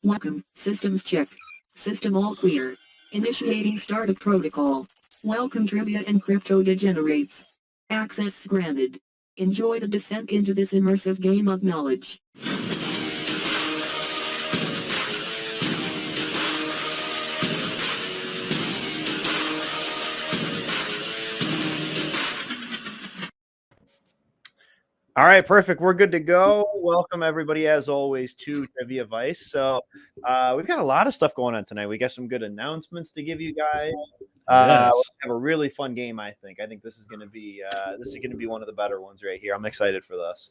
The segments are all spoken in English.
Welcome, systems check. System all clear. Initiating startup protocol. Welcome trivia and crypto degenerates. Access granted. Enjoy the descent into this immersive game of knowledge. All right, perfect. We're good to go. Welcome, everybody, as always, to Trivia Vice. So we've got a lot of stuff going on tonight. We got some good announcements to give you guys. Yes. We have a really fun game, I think. I think this is going to be one of the better ones right here. I'm excited for this.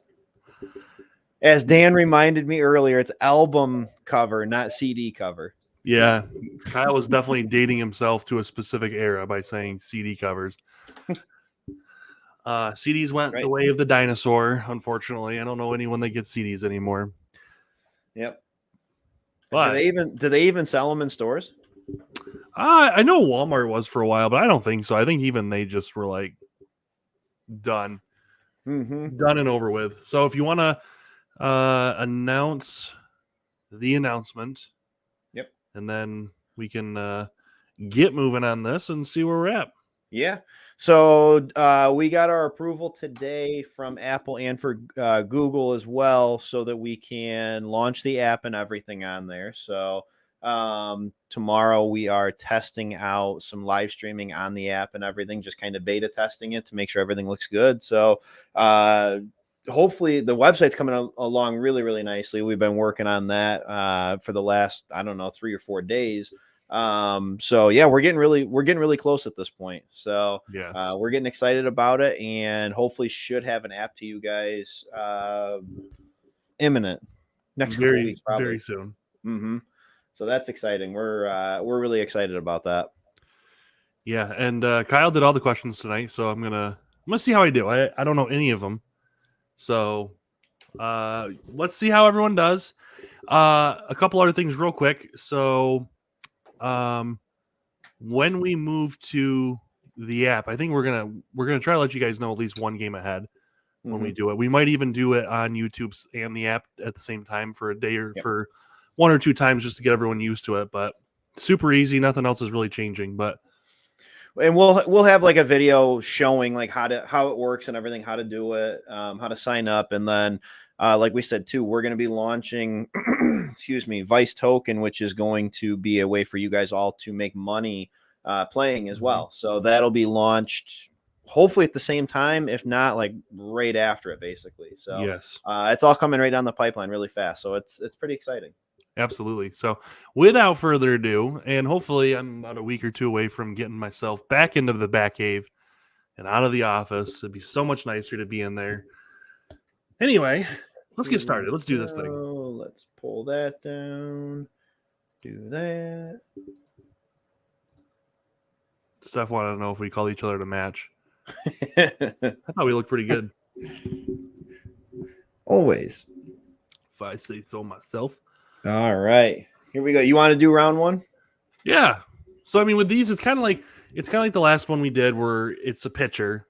As Dan reminded me earlier, it's album cover, not CD cover. Yeah, Kyle was definitely dating himself to a specific era by saying CD covers. CDs went the way of the dinosaur, unfortunately. I don't know anyone that gets CDs anymore. Yep. But, do they even sell them in stores? I know Walmart was for a while, but I don't think so. I think even they just were like done. Done and over with. So if you want to announce the announcement, yep, and then we can get moving on this and see where we're at. Yeah. So we got our approval today from Apple and for Google as well, so that we can launch the app and everything on there. So tomorrow we are testing out some live streaming on the app and everything, just kind of beta testing it to make sure everything looks good. So hopefully the website's coming along really, really nicely. We've been working on that for the last, 3 or 4 days. So yeah, we're getting really close at this point. So yes, we're getting excited about it, and hopefully should have an app to you guys imminent next couple weeks, probably very soon. So that's exciting. We're really excited about that. Yeah, and Kyle did all the questions tonight, so I'm gonna see how I do. I don't know any of them, so let's see how everyone does. A couple other things real quick. So when we move to the app, I think we're gonna try to let you guys know at least one game ahead when we do it. We might even do it on YouTube and the app at the same time for a day or for 1 or 2 times just to get everyone used to it. But super easy. Nothing else is really changing. But and we'll have like a video showing like how it works and everything, how to do it, how to sign up, and then like we said too, we're going to be launching Vice Token, which is going to be a way for you guys all to make money playing as well. So that'll be launched hopefully at the same time, if not like right after it, basically. So yes, it's all coming right down the pipeline really fast. So it's pretty exciting. Absolutely. So without further ado, and hopefully I'm about a week or 2 away from getting myself back into the Batcave and out of the office. It'd be so much nicer to be in there. Anyway, let's get started. Let's do this thing. Let's pull that down. Do that. Steph wanted to know if we call each other to match. I thought we looked pretty good. Always. If I say so myself. All right. Here we go. You want to do round 1? Yeah. So I mean with these, it's kind of like the last one we did where it's a picture.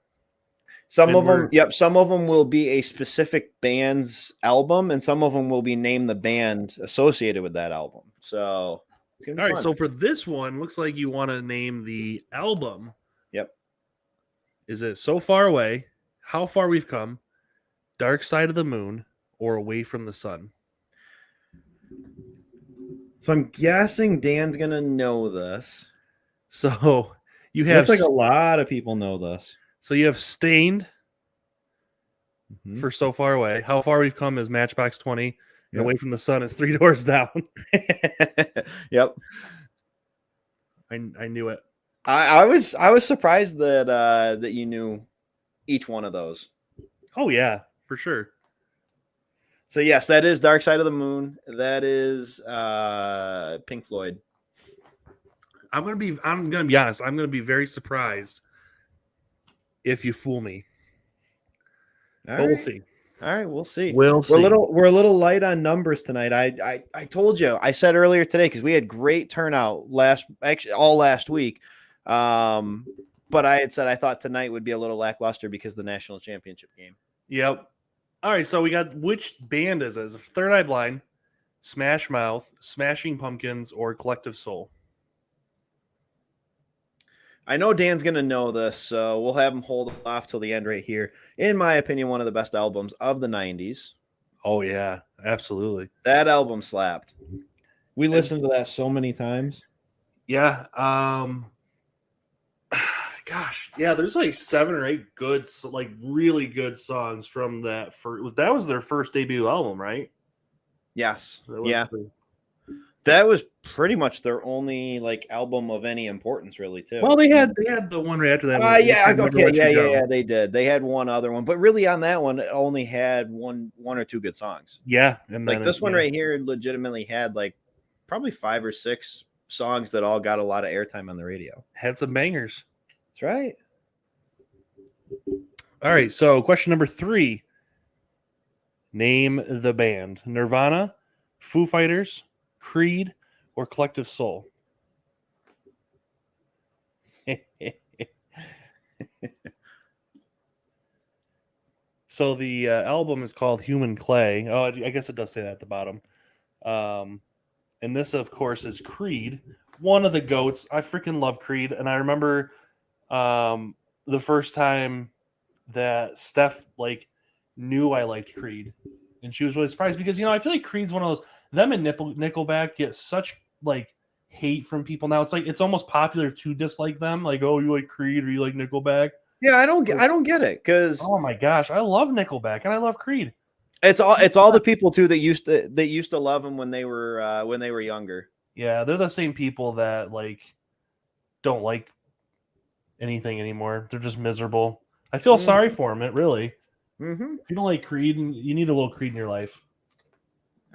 Some of them will be a specific band's album, and some of them will be named the band associated with that album. So all right, so for this one, looks like you want to name the album. Yep. Is it So Far Away, How Far We've Come, Dark Side of the Moon, or Away from the Sun? So I'm guessing Dan's going to know this. So you have... Looks like a lot of people know this. So you have Stained for So Far Away. How Far We've Come is Matchbox 20. And Away from the Sun is 3 Doors Down. Yep. I knew it. I was surprised that you knew each one of those. Oh yeah, for sure. So yes, that is Dark Side of the Moon. That is Pink Floyd. I'm gonna be honest. I'm gonna be very surprised if you fool me. But we'll see. All right, we'll see. We're a little light on numbers tonight. I told you. I said earlier today because we had great turnout all last week. But I had said I thought tonight would be a little lackluster because of the national championship game. Yep. All right, so we got which band is it? Is it Third Eye Blind, Smashmouth, Smashing Pumpkins, or Collective Soul? I know Dan's going to know this, so we'll have him hold off till the end right here. In my opinion, one of the best albums of the 90s. Oh, yeah, absolutely. That album slapped. We listened to that so many times. Yeah. Gosh, yeah, there's like 7 or 8 good, like really good songs from that. That was their first debut album, right? Yes. That was pretty much their only like album of any importance, really, too. Well, they had the one right after that. They did. They had one other one, but really on that one, it only had one or two good songs. Yeah, and like this one right here legitimately had like probably 5 or 6 songs that all got a lot of airtime on the radio. Had some bangers. That's right. All right, so question number 3. Name the band. Nirvana, Foo Fighters, Creed, or Collective Soul? So the album is called Human Clay. Oh, I guess it does say that at the bottom. And this, of course, is Creed, one of the GOATs. I freaking love Creed. And I remember the first time that Steph knew I liked Creed. And she was really surprised because, I feel like Creed's one of those, them and Nickelback get such hate from people now. It's almost popular to dislike them. Like, oh, you like Creed or you like Nickelback? Yeah, I don't get it because oh my gosh, I love Nickelback and I love Creed. It's all the people too that used to love them when they were younger. Yeah, they're the same people that don't like anything anymore. They're just miserable. I feel sorry for them. It really. Mm-hmm. If you don't like Creed, you need a little Creed in your life.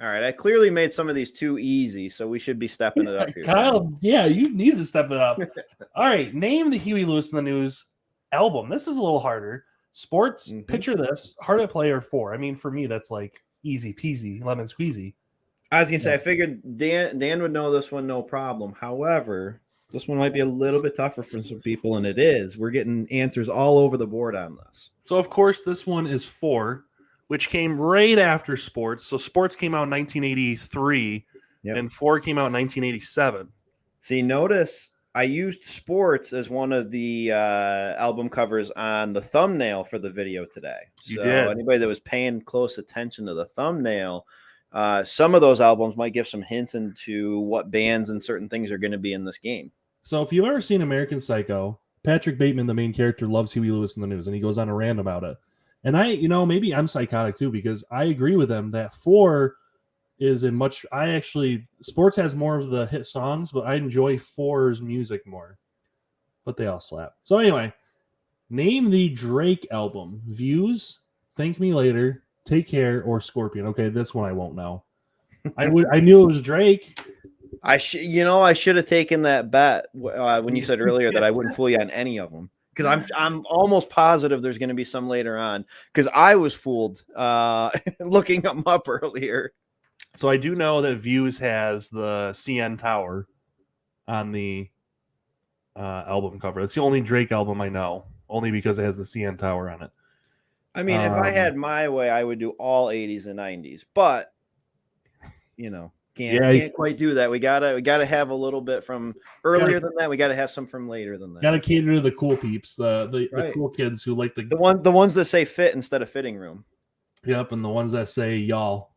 All right, I clearly made some of these too easy, so we should be stepping it up here. Kyle, yeah, you need to step it up. All right, name the Huey Lewis and the News album. This is a little harder. Sports, Picture This, Hard at Play, or 4. I mean, for me, that's easy peasy, lemon squeezy. I was gonna say, I figured Dan would know this one, no problem. However, this one might be a little bit tougher for some people, and it is. We're getting answers all over the board on this. So, of course, this one is 4, which came right after Sports. So, Sports came out in 1983, and 4 came out in 1987. See, notice I used Sports as one of the album covers on the thumbnail for the video today. You did. Anybody that was paying close attention to the thumbnail, some of those albums might give some hints into what bands and certain things are going to be in this game. So if you've ever seen American Psycho, Patrick Bateman, the main character, loves Huey Lewis and the News, and he goes on a rant about it. And maybe I'm psychotic too, because I agree with him that 4 is Sports has more of the hit songs, but I enjoy 4's music more. But they all slap. So anyway, name the Drake album. Views, Thank Me Later, Take Care, or Scorpion. Okay, this one I won't know. I knew it was Drake. I should have taken that bet when you said earlier that I wouldn't fool you on any of them, because I'm almost positive there's going to be some later on, because I was fooled looking them up earlier. So I do know that Views has the CN Tower on the album cover. It's the only Drake album I know, only because it has the CN Tower on it. I mean, if I had my way, I would do all 80s and 90s, but can't quite do that. We gotta have a little bit from earlier than that. We gotta have some from later than that. Gotta cater to the cool peeps, the cool kids who like the ones that say fit instead of fitting room. Yep, and the ones that say y'all.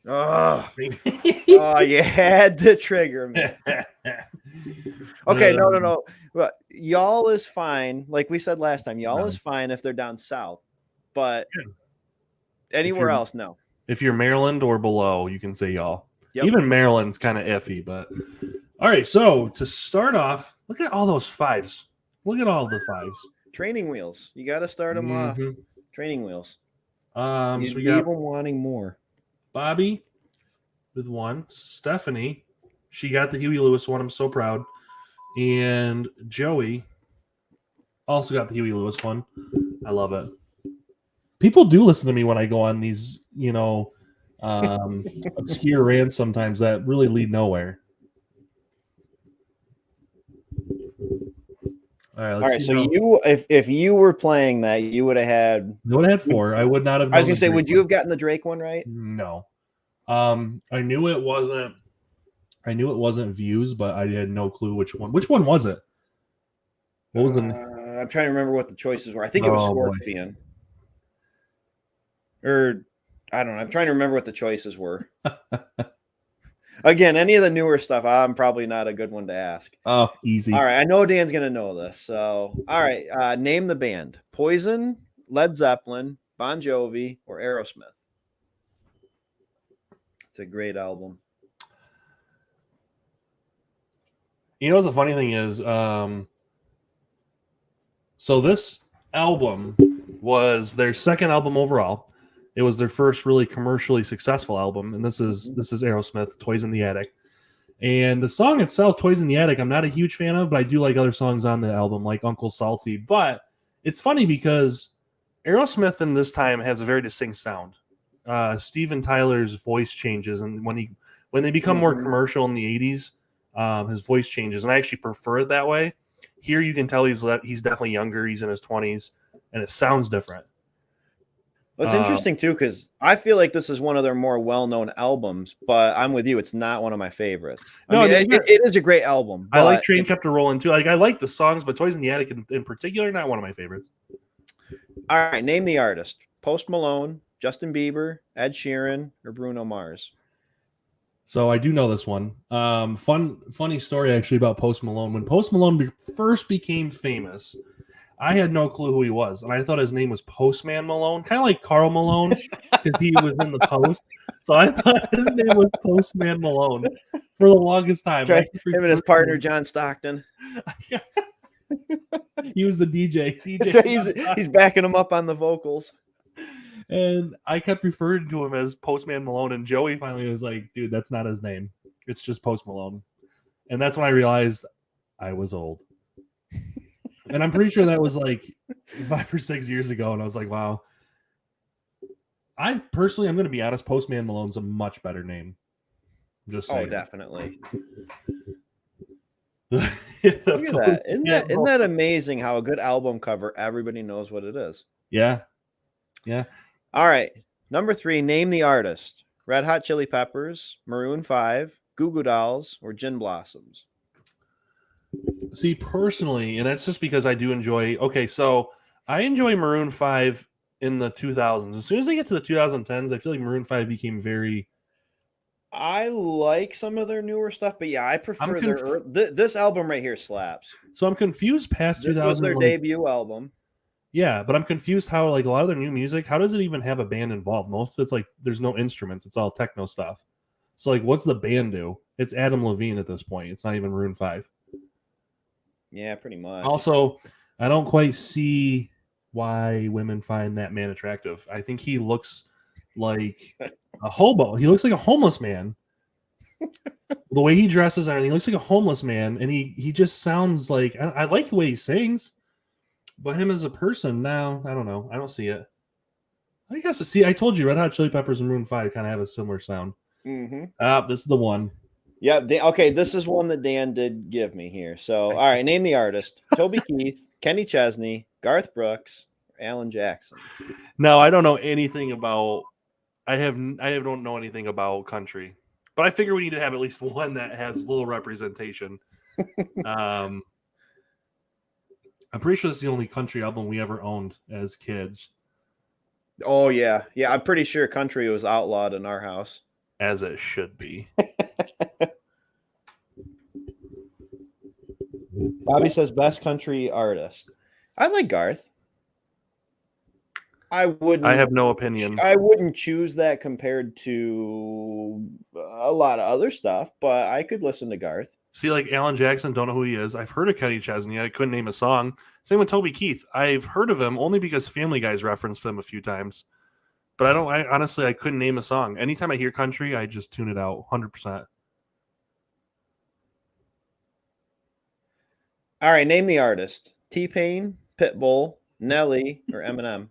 Oh, you had to trigger me. Okay, no. Well, y'all is fine. Like we said last time, y'all is fine if they're down south, but anywhere else, no. If you're Maryland or below, you can say y'all. Yep. Even Maryland's kind of iffy, but all right. So to start off, look at all those 5s. Look at all the 5s. Training wheels. You got to start them off. Training wheels. So we got even wanting more. Bobby with 1. Stephanie, she got the Huey Lewis one. I'm so proud. And Joey also got the Huey Lewis one. I love it. People do listen to me when I go on these, obscure rants sometimes that really lead nowhere. All right. So if you were playing that, you would have had. I would have had 4. I would not have. I was gonna say, would you have gotten the Drake one right? No. I knew it wasn't Views, but I had no clue which one. Which one was it? What was I'm trying to remember what the choices were. I think it was Scorpion. Or I don't know. I'm trying to remember what the choices were. Again, any of the newer stuff, I'm probably not a good one to ask. Oh, easy. All right, I know Dan's gonna know this. So, all right, name the band: Poison, Led Zeppelin, Bon Jovi, or Aerosmith. It's a great album. You know what the funny thing is? So this album was their second album overall. It was their first really commercially successful album, and this is Aerosmith, Toys in the Attic. And the song itself, Toys in the Attic, I'm not a huge fan of, but I do like other songs on the album, like Uncle Salty. But it's funny because Aerosmith in this time has a very distinct sound. Steven Tyler's voice changes, and when they become more commercial in the 80s, his voice changes, and I actually prefer it that way. Here you can tell he's definitely younger. He's in his 20s, and it sounds different. Well, it's interesting, too, because I feel like this is one of their more well-known albums, but I'm with you. It's not one of my favorites. I mean, it is a great album. I like Train Kept a Rolling, too. Like, I like the songs, but Toys in the Attic in particular, not one of my favorites. All right, name the artist. Post Malone, Justin Bieber, Ed Sheeran, or Bruno Mars. So I do know this one. Funny story, actually, about Post Malone. When Post Malone first became famous, I had no clue who he was, and I thought his name was Postman Malone, kind of like Karl Malone, because he was in the Post. So I thought his name was Postman Malone for the longest time. Him and his partner, John Stockton. He was the DJ. He's backing him up on the vocals. And I kept referring to him as Postman Malone, and Joey finally was like, dude, that's not his name. It's just Post Malone. And that's when I realized I was old. And I'm pretty sure that was like 5 or 6 years ago. And I was like, wow. I'm going to be honest, Postman Malone's a much better name. I'm just saying. Oh, definitely. Look at that. Isn't that amazing how a good album cover, everybody knows what it is? Yeah. All right. Number 3, name the artist. Red Hot Chili Peppers, Maroon 5, Goo Goo Dolls, or Gin Blossoms. See, personally, and that's just because I do enjoy... Okay, so I enjoy Maroon 5 in the 2000s. As soon as I get to the 2010s, I feel like Maroon 5 became very... I like some of their newer stuff, but yeah, I prefer this album right here slaps. So I'm confused past 2000. This was their debut album. Yeah, but I'm confused how, like, a lot of their new music, how does it even have a band involved? Most of it's like there's no instruments. It's all techno stuff. So, like, what's the band do? It's Adam Levine at this point. It's not even Maroon 5. Yeah, pretty much. Also, I don't quite see why women find that man attractive. I think he looks like a hobo. He looks like a homeless man. The way he dresses and everything, he looks like a homeless man, and he just sounds like... I like the way he sings, but him as a person, now, I don't know. I don't see it. I guess I told you, Red Hot Chili Peppers and Maroon 5 kind of have a similar sound. Mm-hmm. This is the one. Yeah. Okay, this is one that Dan did give me here. So, all right, name the artist: Toby Keith, Kenny Chesney, Garth Brooks, Alan Jackson. No, I don't know anything about. I don't know anything about country, but I figure we need to have at least one that has little representation. I'm pretty sure this is the only country album we ever owned as kids. Oh yeah. I'm pretty sure country was outlawed in our house, as it should be. Bobby says best country artist. I like Garth. I have no opinion. I wouldn't choose that compared to a lot of other stuff, but I could listen to Garth. See, like Alan Jackson, don't know who he is. I've heard of Kenny Chesney. I couldn't name a song. Same with Toby Keith. I've heard of him only because Family Guy's referenced him a few times. But honestly, I couldn't name a song. Anytime I hear country, I just tune it out 100%. All right, name the artist. T-Pain, Pitbull, Nelly, or Eminem.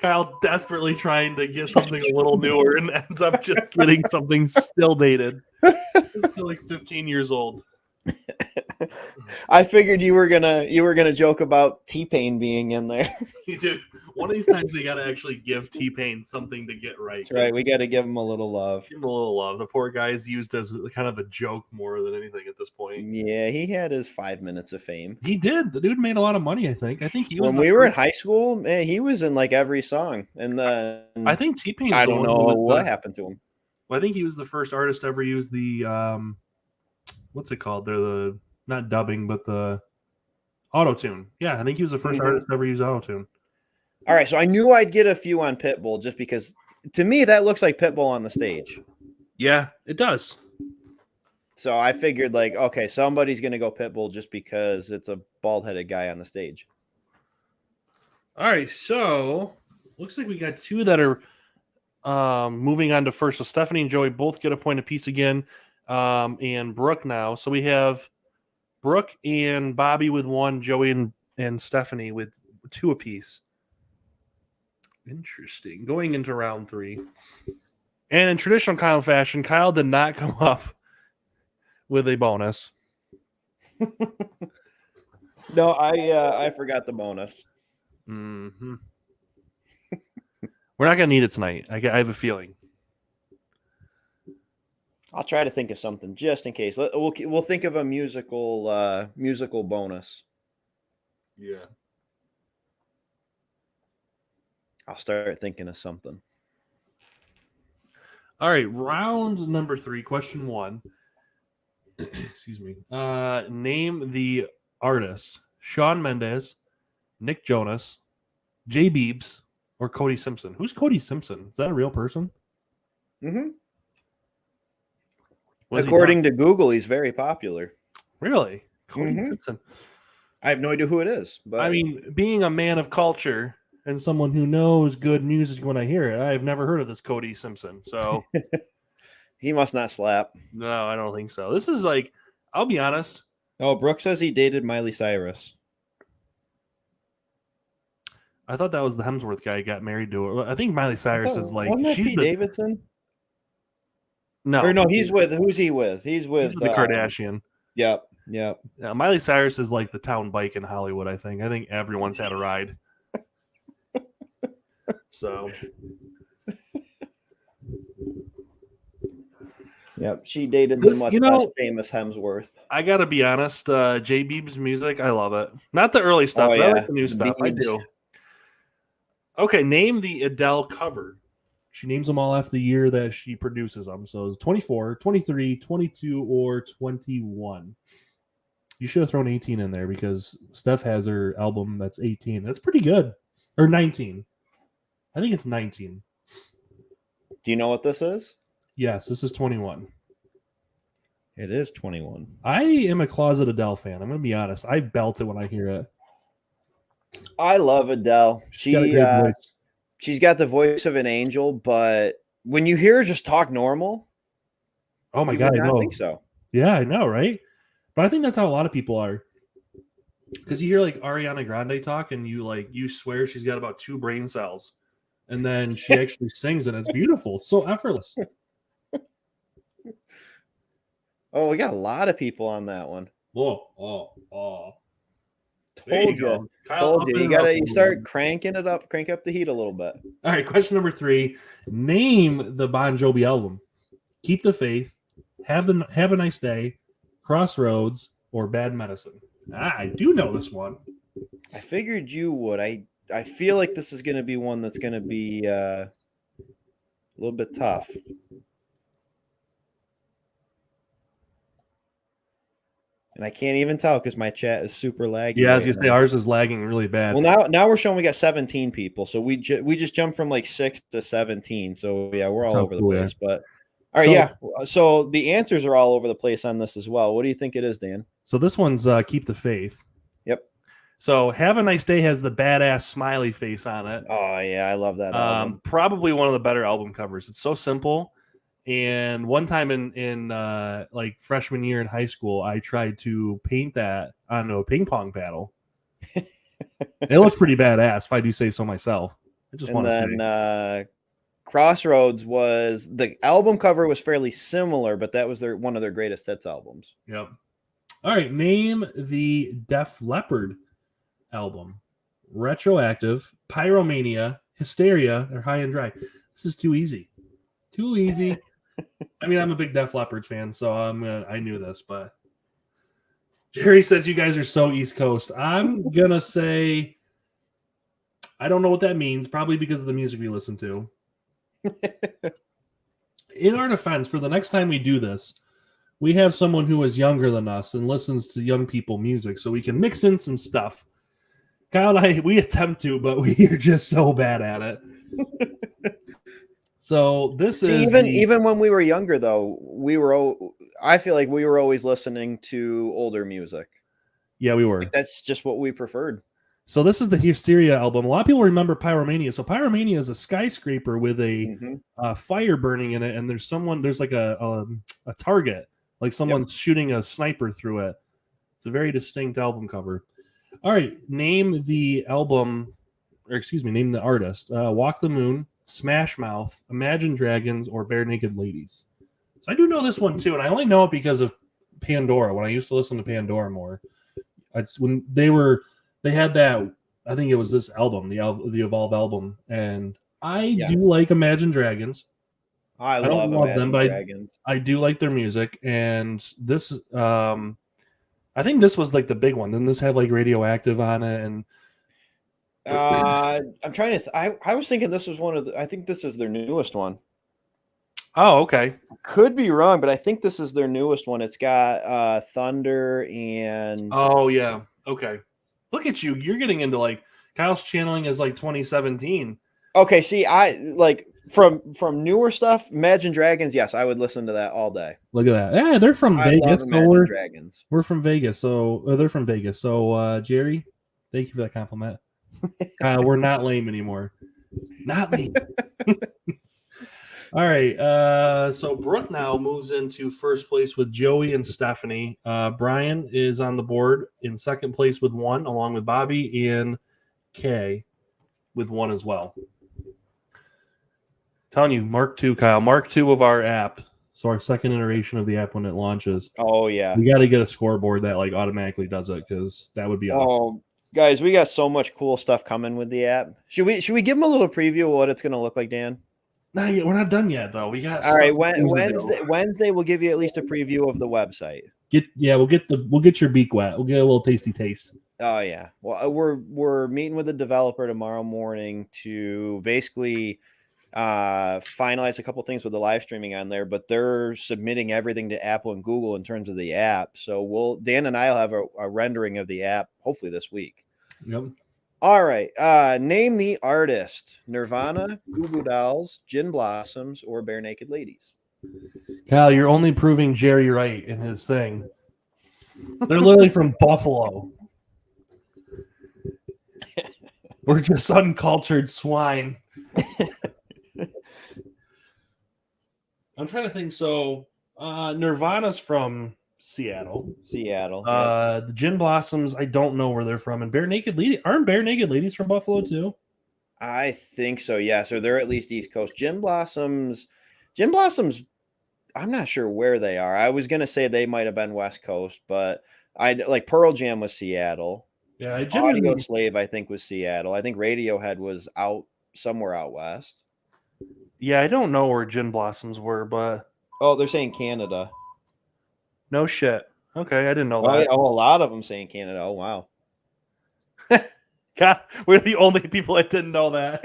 Kyle desperately trying to get something a little newer and ends up just getting something still dated. It's still like 15 years old. I figured you were gonna joke about T-Pain being in there. Dude, one of these times we got to actually give T-Pain something to get right. That's right. We got to give him a little love. Give him a little love. The poor guy is used as kind of a joke more than anything at this point. Yeah, he had his 5 minutes of fame. He did. The dude made a lot of money. I think he was. When we were in high school, man, he was in like every song. And I think T-Pain. I don't know what happened to him. Well, I think he was the first artist to ever use the what's it called? They're the not dubbing, but the auto-tune. Yeah, I think he was the 1st artist to ever use auto-tune. All right, so I knew I'd get a few on Pitbull just because to me that looks like Pitbull on the stage. Yeah, it does. So I figured like, okay, somebody's gonna go Pitbull just because it's a bald-headed guy on the stage. All right, so looks like we got two that are moving on to first. So Stephanie and Joey both get a point apiece again, and Brooke now. So we have Brooke and Bobby with 1, Joey and Stephanie with 2 apiece. Interesting. Going into round 3. And in traditional Kyle fashion, Kyle did not come up with a bonus. No, I forgot the bonus. Mm-hmm. We're not going to need it tonight. I have a feeling. I'll try to think of something just in case. We'll think of a musical bonus. Yeah. I'll start thinking of something. All right, round number 3, question 1. Excuse me. Name the artist: Shawn Mendes, Nick Jonas, J. Biebs, or Cody Simpson. Who's Cody Simpson? Is that a real person? Mm-hmm. According to Google, he's very popular. Really? Cody Simpson. I have no idea who it is. But I mean, being a man of culture and someone who knows good music when I hear it, I've never heard of this Cody Simpson. So he must not slap. No, I don't think so. This is like, I'll be honest. Oh, Brooke says he dated Miley Cyrus. I thought that was the Hemsworth guy who got married to her. I think Miley Cyrus is like, wasn't that she's Pete Davidson? No. Or no, who's he with? He's with the Kardashian. Yep. Yeah, Miley Cyrus is like the town bike in Hollywood, I think. I think everyone's had a ride. So. Yep, she dated the much less famous Hemsworth. I got to be honest, J. Biebs' music, I love it. Not the early stuff, but I like the new stuff. I do. Okay, name the Adele cover. She names them all after the year that she produces them. So it's 24, 23, 22, or 21. You should have thrown 18 in there because Steph has her album that's 18. That's pretty good. Or 19. I think it's 19. Do you know what this is? Yes, this is 21. It is 21. I am a closet Adele fan. I'm going to be honest. I belt it when I hear it. I love Adele. She's got the voice of an angel, but when you hear her just talk normal, oh my God, I know. I think so. Yeah, I know, right? But I think that's how a lot of people are. Because you hear like Ariana Grande talk and you swear she's got about 2 brain cells. And then she actually sings and it's beautiful. It's so effortless. Oh, we got a lot of people on that one. Oh. Told you. You start cranking it up, crank up the heat a little bit. All right, question number 3. Name the Bon Jovi album. Keep the Faith, Have a Nice Day, Crossroads, or Bad Medicine. I do know this one. I figured you would. I feel like this is going to be one that's going to be a little bit tough. And I can't even tell because my chat is super laggy. Yeah, I was going to say ours is lagging really bad. Well, now we're showing we got 17 people. So we just jumped from like 6 to 17. So yeah, we're all over the place. But all right, So the answers are all over the place on this as well. What do you think it is, Dan? So this one's Keep the Faith. Yep. So Have a Nice Day has the badass smiley face on it. Oh yeah, I love that album. Probably one of the better album covers. It's so simple. And one time in like freshman year in high school, I tried to paint that onto a ping pong paddle. It looks pretty badass, if I do say so myself. I just want to say. Crossroads the album cover was fairly similar, but that was one of their greatest hits albums. Yep. All right, name the Def Leppard album. Retroactive, Pyromania, Hysteria, or High and Dry. This is too easy. Too easy. I mean, I'm a big Def Leppard fan, so I knew this, but Jerry says you guys are so East Coast. I'm gonna say I don't know what that means, probably because of the music we listen to. In our defense, for the next time we do this, we have someone who is younger than us and listens to young people music, so we can mix in some stuff. Kyle and I, we attempt to, but we are just so bad at it. So this is even when we were younger, though, I feel like we were always listening to older music. Yeah, we were. Like, that's just what we preferred. So this is the Hysteria album. A lot of people remember Pyromania. So Pyromania is a skyscraper with a fire burning in it, and there's like a target, like someone's shooting a sniper through it. It's a very distinct album cover. All right, name the album, or excuse me, name the artist. Walk the Moon, Smashmouth, Imagine Dragons, or Barenaked Ladies. So I do know this one too, and I only know it because of Pandora. When I used to listen to Pandora more, it's when they had that. I think it was this album, the Evolve album, and I do like Imagine Dragons. I don't love them, but I do like their music, and this. I think this was like the big one. Then this had like Radioactive on it, and I'm trying to. I was thinking this was I think this is their newest one. Oh, okay. Could be wrong, but I think this is their newest one. It's got Thunder and. Oh yeah. Okay. Look at you. You're getting into like Kyle's channeling is like 2017. Okay. See, I like from newer stuff. Imagine Dragons. Yes, I would listen to that all day. Look at that. Yeah, they're from Vegas. Imagine Dragons. We're from Vegas, so they're from Vegas. So Jerry, thank you for that compliment. We're not lame anymore. Not lame. All right. So Brooke now moves into first place with Joey and Stephanie. Brian is on the board in second place with 1, along with Bobby and Kay with 1 as well. Telling you, Mark 2, Kyle. Mark 2 of our app. So our second iteration of the app when it launches. Oh yeah. We got to get a scoreboard that like automatically does it because that would be awesome. Guys, we got so much cool stuff coming with the app. Should we give them a little preview of what it's going to look like, Dan? Not yet. We're not done yet, though. We got all right. Wednesday, we'll give you at least a preview of the website. We'll get your beak wet. We'll get a little tasty taste. Oh yeah. Well, we're meeting with the developer tomorrow morning to basically finalize a couple things with the live streaming on there, but they're submitting everything to Apple and Google in terms of the app. So Dan and I'll have a rendering of the app hopefully this week. Yep. All right. Name the artist: Nirvana, Goo Goo Dolls, Gin Blossoms, or Barenaked Ladies. Kyle, you're only proving Jerry right in his thing. They're literally from Buffalo. We're just uncultured swine. I'm trying to think. So, Nirvana's from Seattle. The Gin Blossoms, I don't know where they're from. And Barenaked Ladies, aren't Barenaked Ladies from Buffalo too? I think so. Yeah. So they're at least East Coast. Gin Blossoms. I'm not sure where they are. I was gonna say they might have been West Coast, but I like Pearl Jam was Seattle. Yeah, Audioslave I think was Seattle. I think Radiohead was somewhere out west. Yeah, I don't know where Gin Blossoms were, but they're saying Canada. No shit. Okay, I didn't know that. A lot of them saying Canada. Oh wow. God, we're the only people that didn't know that.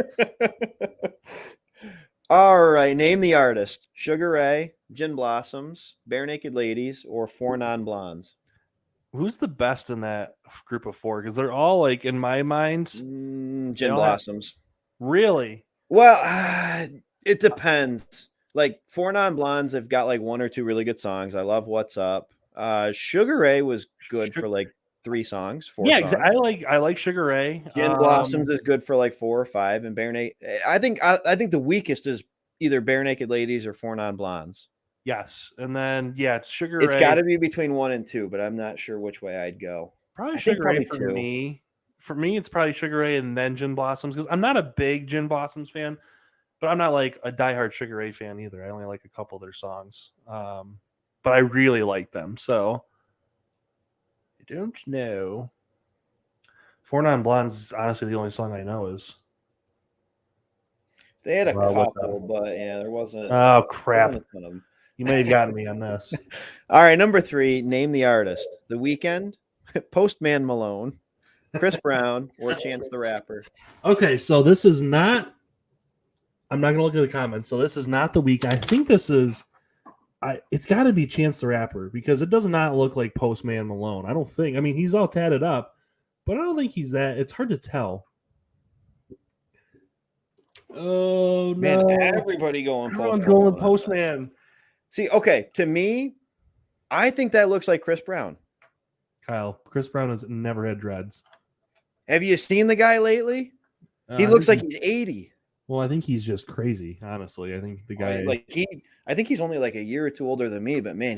All right, name the artist: Sugar Ray, Gin Blossoms, Barenaked Ladies, or 4 Non-Blondes. Who's the best in that group of 4? Because they're all like, in my mind, Gin Blossoms. Really? Well, it depends. Like 4 Non-Blondes have got like 1 or 2 really good songs. I love What's Up. Sugar Ray was good for like 3 songs. 4 songs. Exactly. I like Sugar Ray. Gin Blossoms is good for like 4 or 5, and Barenaked. I think the weakest is either Barenaked Ladies or 4 Non-Blondes. Yes, and then Sugar It's Ray. got to be between 1 and 2, but I'm not sure which way I'd go. Probably Sugar Ray for 2. Me. For me, it's probably Sugar Ray and then Gin Blossoms because I'm not a big Gin Blossoms fan, but I'm not like a diehard Sugar Ray fan either. I only like a couple of their songs, but I really like them. So don't know. Four Non Blondes is honestly the only song I know is. They had a What's couple, but yeah, there wasn't. Oh, crap. Wasn't a ton of them. You may have gotten me on this. All right, number 3. Name the artist: The Weeknd, Postman Malone, Chris Brown, or Chance the Rapper. Okay, so this is not. I'm not gonna look at the comments. So this is not The Weeknd. I think this is. It's got to be Chance the Rapper because it does not look like Postman Malone. I don't think. I mean, he's all tatted up, but I don't think he's that. It's hard to tell. Oh Man, no! everybody going. Everyone's Postman going with Malone. Postman. See, okay, to me, I think that looks like Chris Brown. Kyle, Chris Brown has never had dreads. Have you seen the guy lately? He looks like he's 80. Well, I think he's just crazy. Honestly, I think the guy. I think he's only like a year or two older than me. But man,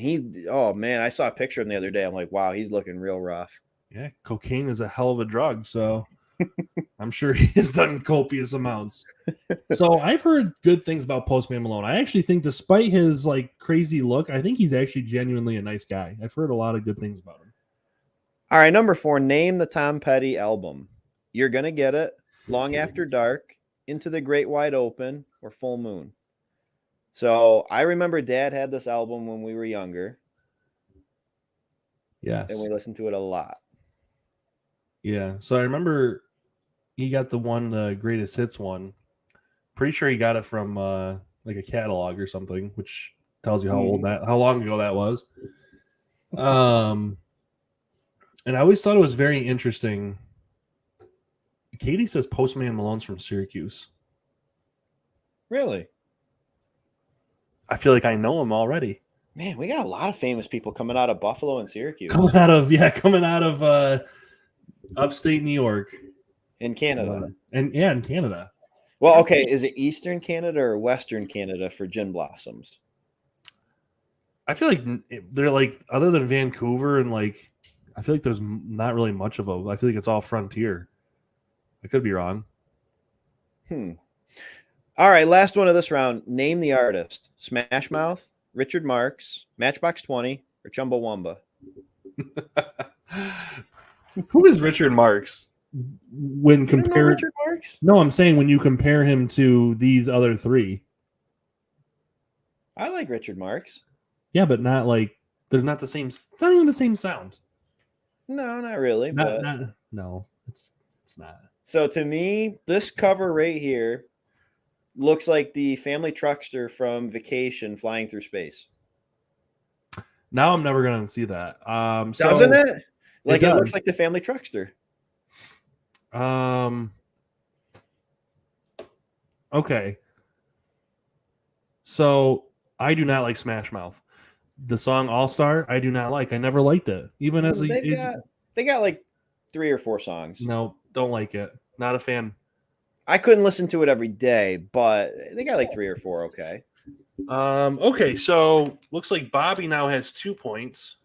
I saw a picture of him the other day. I'm like, wow, he's looking real rough. Yeah, cocaine is a hell of a drug. So I'm sure he has done copious amounts. So I've heard good things about Postman Malone. I actually think, despite his like crazy look, I think he's actually genuinely a nice guy. I've heard a lot of good things about him. All right, number 4. Name the Tom Petty album. You're Gonna Get It, Long After Dark, Into the Great Wide Open, or Full Moon. So I remember Dad had this album when we were younger. Yes. And we listened to it a lot. Yeah. So I remember he got the one, the greatest hits one. Pretty sure he got it from like a catalog or something, which tells you how long ago that was. And I always thought it was very interesting. Katie says Postman Malone's from Syracuse. Really? I feel like I know him already. Man, we got a lot of famous people coming out of Buffalo and Syracuse. Coming out of upstate New York. In Canada. In Canada. Well, okay, is it Eastern Canada or Western Canada for Gin Blossoms? I feel like they're like, other than Vancouver and like, I feel like there's not really much of them. I feel like it's all frontier. I could be wrong. All right, last one of this round. Name the artist: Smashmouth, Richard Marx, Matchbox 20, or Chumbawumba. Who is Richard Marx? When compared, Richard Marx? No, I'm saying when you compare him to these other three. I like Richard Marx. Yeah, but not like they're not the same. It's not even the same sound. No, not really. No, it's not. So to me, this cover right here looks like the family truckster from Vacation flying through space. Now I'm never gonna see that. Doesn't it? Like it looks like the family truckster. Okay. So I do not like Smash Mouth. The song All Star, I do not like. I never liked it. Even as they got like 3 or 4 songs. No, don't like it. Not a fan. I couldn't listen to it every day, but they got like 3 or 4. Okay. Okay, so looks like Bobby now has 2 points.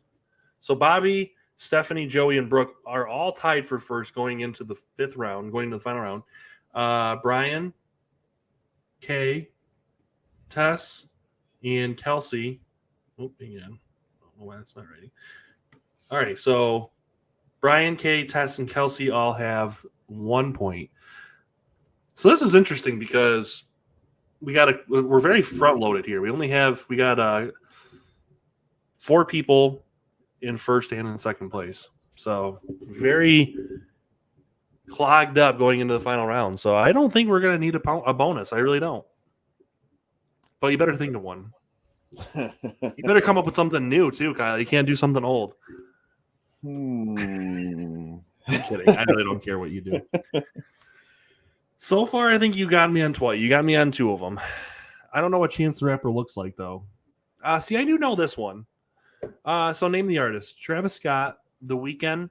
So Bobby, Stephanie, Joey, and Brooke are all tied for first going into the 5th round, going to the final round. Brian, Kay, Tess, and Kelsey. Oh, hang on. I don't know why that's not ready. All right, so Brian, Kay, Tess, and Kelsey all have 1 point. So this is interesting because we're very front loaded here. We got 4 people in first and in second place. So very clogged up going into the final round. So I don't think we're going to need a bonus. I really don't. But you better think of one. You better come up with something new too, Kyle. You can't do something old. I'm kidding. I really don't care what you do. So far, I think you got me on twice. You got me on 2 of them. I don't know what Chance the Rapper looks like, though. See, I do know this one. So name the artist. Travis Scott, The Weeknd,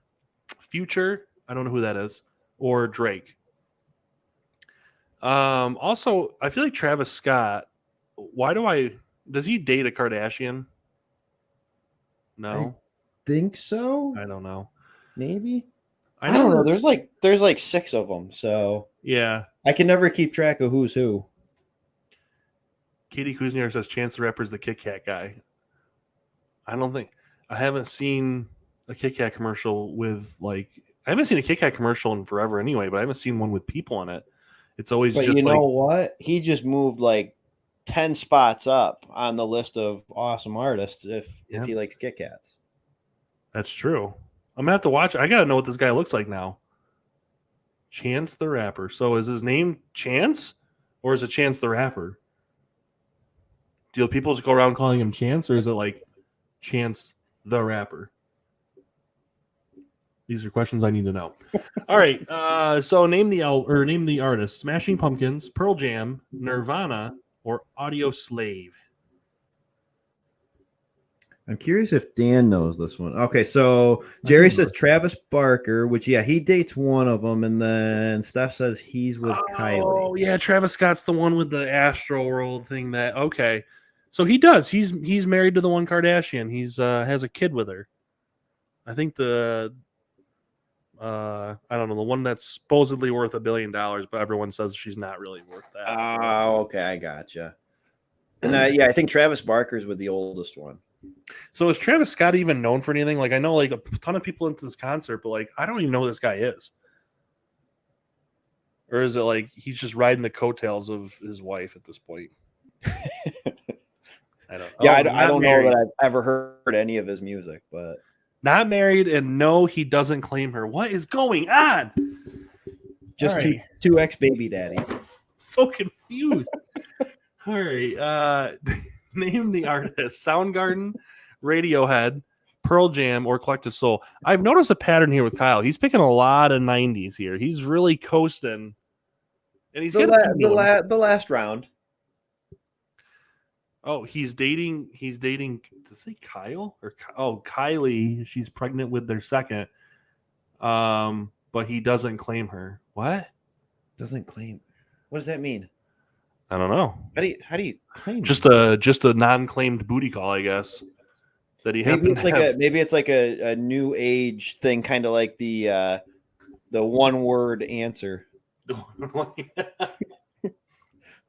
Future, I don't know who that is, or Drake. Also, I feel like Travis Scott, does he date a Kardashian? No. Think so? I don't know. Maybe. I don't know. There's like 6 of them, so yeah. I can never keep track of who's who. Katie Kuzniar says Chance the Rapper's the Kit Kat guy. I haven't seen a Kit Kat commercial with like I haven't seen a Kit Kat commercial in forever anyway, but I haven't seen one with people in it. It's always But just you like know what? He just moved like 10 spots up on the list of awesome artists if he likes Kit Kats. that's true. I'm gonna have to watch. I gotta know what this guy looks like now. Chance the Rapper. So is his name Chance, or is it Chance the Rapper? Do people just go around calling him Chance, or is it like Chance the Rapper? These are questions I need to know. All right. So name the artist: Smashing Pumpkins, Pearl Jam, Nirvana, or Audioslave. I'm curious if Dan knows this one. Okay, so Jerry says Travis Barker, which he dates one of them, and then Steph says he's with Kylie. Oh yeah, Travis Scott's the one with the Astro World thing. That okay, so he does. He's married to the one Kardashian. He's has a kid with her. I think the I don't know, the one that's supposedly worth $1 billion, but everyone says she's not really worth that. Oh, okay, I gotcha. And I think Travis Barker's with the oldest one. So is Travis Scott even known for anything? Like I know like a ton of people into this concert, but like I don't even know who this guy is. Or is it like he's just riding the coattails of his wife at this point? I don't. Yeah, I don't know that I've ever heard any of his music, but not married, and no, he doesn't claim her. What is going on? Just two ex baby daddy. So confused. All right. Name the artist: Soundgarden, Radiohead, Pearl Jam, or Collective Soul. I've noticed a pattern here with Kyle. He's picking a lot of 90s here. He's really coasting. And he's the last round. Oh, he's dating. Did I say Kyle or Kylie? She's pregnant with their second. But he doesn't claim her. What? Doesn't claim. What does that mean? I don't know. How do you claim? Just a non-claimed booty call, I guess. That he maybe it's like a new age thing, kind of like the one word answer.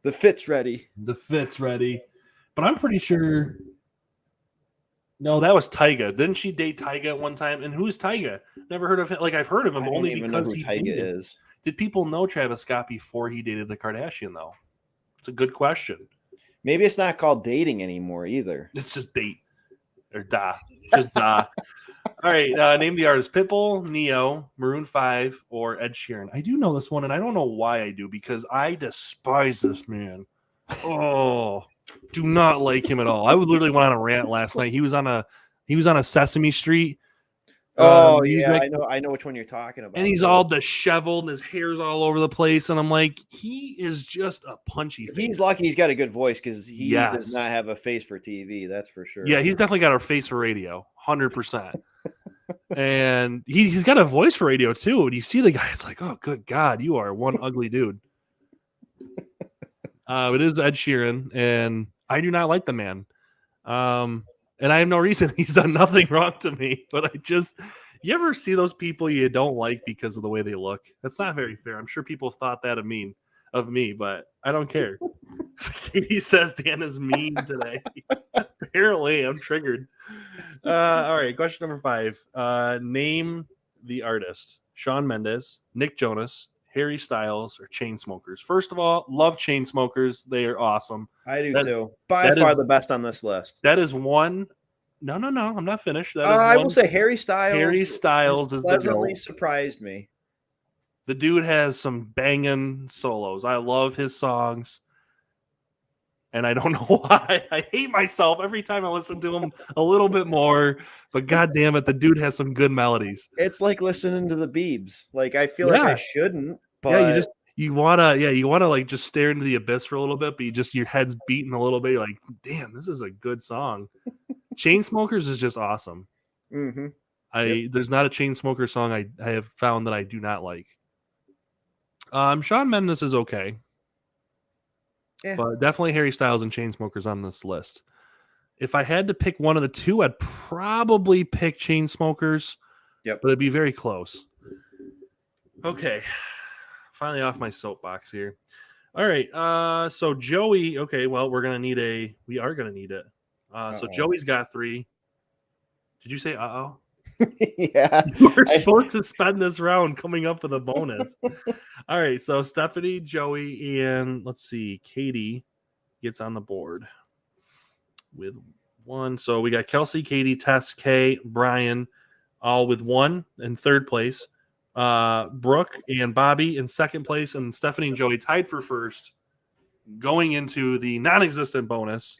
The fit's ready. The fit's ready. But I'm pretty sure. No, that was Tyga. Didn't she date Tyga at one time? And who's Tyga? Never heard of him. Like I've heard of him only because he Tyga is. Did people know Travis Scott before he dated the Kardashian though? It's a good question. Maybe it's not called dating anymore either. It's just date or da. Just da. All right. Name the artist: Pitbull, Neyo, Maroon 5, or Ed Sheeran. I do know this one, and I don't know why I do because I despise this man. Oh, do not like him at all. I would literally went on a rant last night. He was on a Sesame Street. Oh I know which one you're talking about. And he's all disheveled, and his hair's all over the place. And I'm like, he is just a punchy face. He's lucky he's got a good voice because he does not have a face for TV. That's for sure. Yeah, he's definitely got a face for radio, 100%. And he's got a voice for radio too. And you see the guy, it's like, oh, good God, you are one ugly dude. It is Ed Sheeran, and I do not like the man. And I have no reason. He's done nothing wrong to me. But you ever see those people you don't like because of the way they look? That's not very fair. I'm sure people have thought that of me, but I don't care. He says Dan is mean today. Apparently, I'm triggered. All right, question number 5. Name the artist: Shawn Mendes, Nick Jonas, Harry Styles, or Chainsmokers. First of all, love Chainsmokers. They are awesome. I do too. By far the best on this list. That is one. No, I'm not finished. I will say Harry Styles. Harry Styles is pleasantly surprised me. The dude has some banging solos. I love his songs. And I don't know why. I hate myself every time I listen to him a little bit more. But God damn it, the dude has some good melodies. It's like listening to the Biebs. Like I feel like I shouldn't. But yeah, you wanna like just stare into the abyss for a little bit, but your head's beating a little bit. You're like, damn, this is a good song. Chainsmokers is just awesome. Mm-hmm. There's not a Chainsmoker song I have found that I do not like. Shawn Mendes is okay. Yeah. But definitely Harry Styles and Chainsmokers on this list. If I had to pick one of the two, I'd probably pick Chainsmokers. Yep. But it'd be very close. Okay. Finally off my soapbox here. All right. So Joey, okay, well, we are going to need it. So Joey's got 3. Did you say uh-oh? Yeah. We're supposed to spend this round coming up with a bonus. All right, so Stephanie, Joey, and let's see, Katie gets on the board with 1. So we got Kelsey, Katie, Tess, Kay, Brian, all with 1 in third place. Brooke and Bobby in second place, and Stephanie and Joey tied for first, going into the non-existent bonus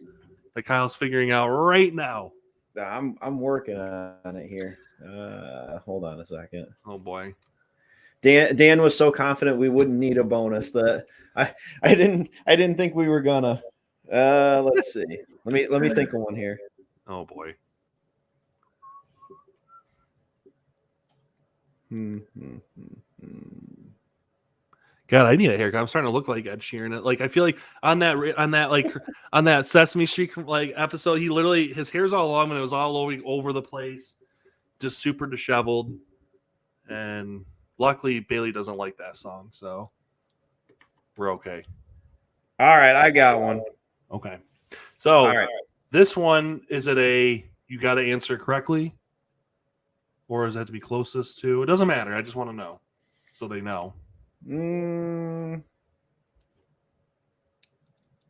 that Kyle's figuring out right now. I'm working on it here. Hold on a second. Oh boy. Dan was so confident we wouldn't need a bonus that I didn't think we were gonna. Let's see. Let me think of one here. Oh boy. God, I need a haircut. I'm starting to look like Ed Sheeran. Like I feel like on that Sesame Street episode, he literally his hair's all long and it was all over the place, just super disheveled. And luckily, Bailey doesn't like that song, so we're okay. All right, I got one. Okay, so All right. This one is it a you got to answer correctly, or does it have to be closest to? It doesn't matter. I just want to know so they know.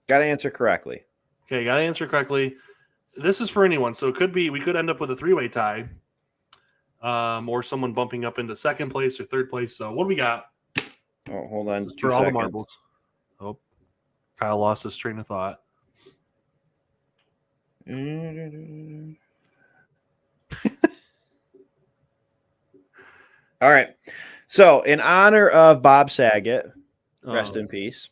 Got to answer correctly. Okay, got to answer correctly. This is for anyone, so it could be we could end up with a 3-way tie, or someone bumping up into second place or third place. So what do we got? Oh, hold on. For all the marbles. Oh, Kyle lost his train of thought. All right. So, in honor of Bob Saget, rest in peace,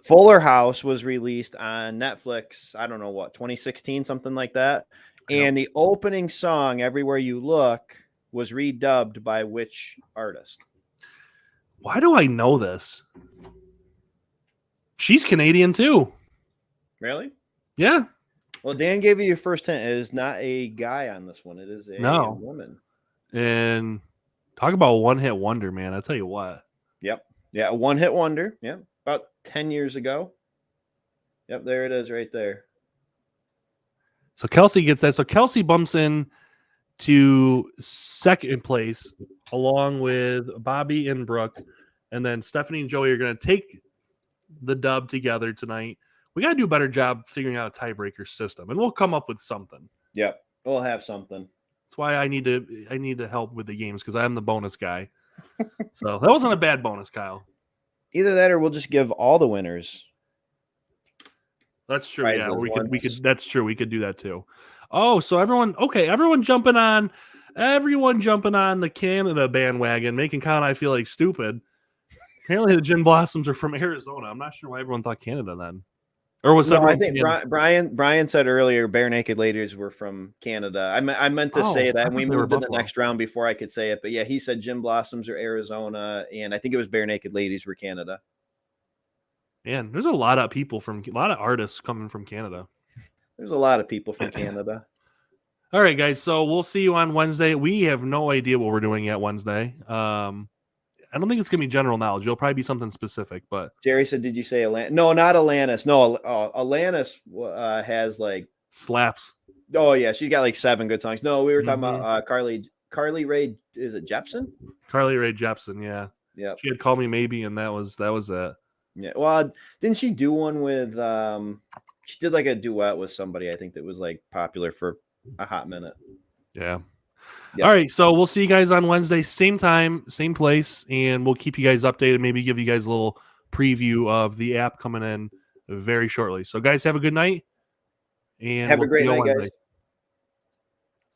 Fuller House was released on Netflix, I don't know what, 2016, something like that. And the opening song, Everywhere You Look, was redubbed by which artist? Why do I know this? She's Canadian too. Really? Yeah. Well, Dan gave you your first hint. It is not a guy on this one. It is a woman. And talk about one-hit wonder, man. I tell you what. Yep. Yeah, a one-hit wonder. Yep. About 10 years ago. Yep, there it is right there. So Kelsey gets that. So Kelsey bumps in to second place along with Bobby and Brooke. And then Stephanie and Joey are going to take the dub together tonight. We got to do a better job figuring out a tiebreaker system, and we'll come up with something. Yep, we'll have something. That's why I need to help with the games because I'm the bonus guy. So that wasn't a bad bonus, Kyle. Either that, or we'll just give all the winners. That's true. Yeah, we could. That's true. We could do that too. Oh, so everyone jumping on the Canada bandwagon, making Kyle and I feel like stupid. Apparently, the Gin Blossoms are from Arizona. I'm not sure why everyone thought Canada then. Or was I think Brian said earlier Barenaked Ladies were from Canada. I meant to say that, and we moved to the next round before I could say it. But yeah, he said Gin Blossoms are Arizona, and I think it was Barenaked Ladies were Canada. Man, there's a lot of artists coming from Canada. There's a lot of people from Canada. All right, guys. So we'll see you on Wednesday. We have no idea what we're doing yet Wednesday. I don't think it's going to be general knowledge. It'll probably be something specific, but Jerry said, did you say Atlantis? No, not Atlantis. No, Atlantis has like slaps. Oh yeah. She's got like 7 good songs. No, we were talking about Carly Rae. Is it Jepsen? Carly Rae Jepsen. Yeah. Yeah. She had Call Me Maybe. And that was it. Yeah. Well, didn't she do one with, she did like a duet with somebody, I think that was like popular for a hot minute. Yeah. Yep. All right, so we'll see you guys on Wednesday, same time, same place, and we'll keep you guys updated, maybe give you guys a little preview of the app coming in very shortly. So, guys, have a good night. And have a great night, guys.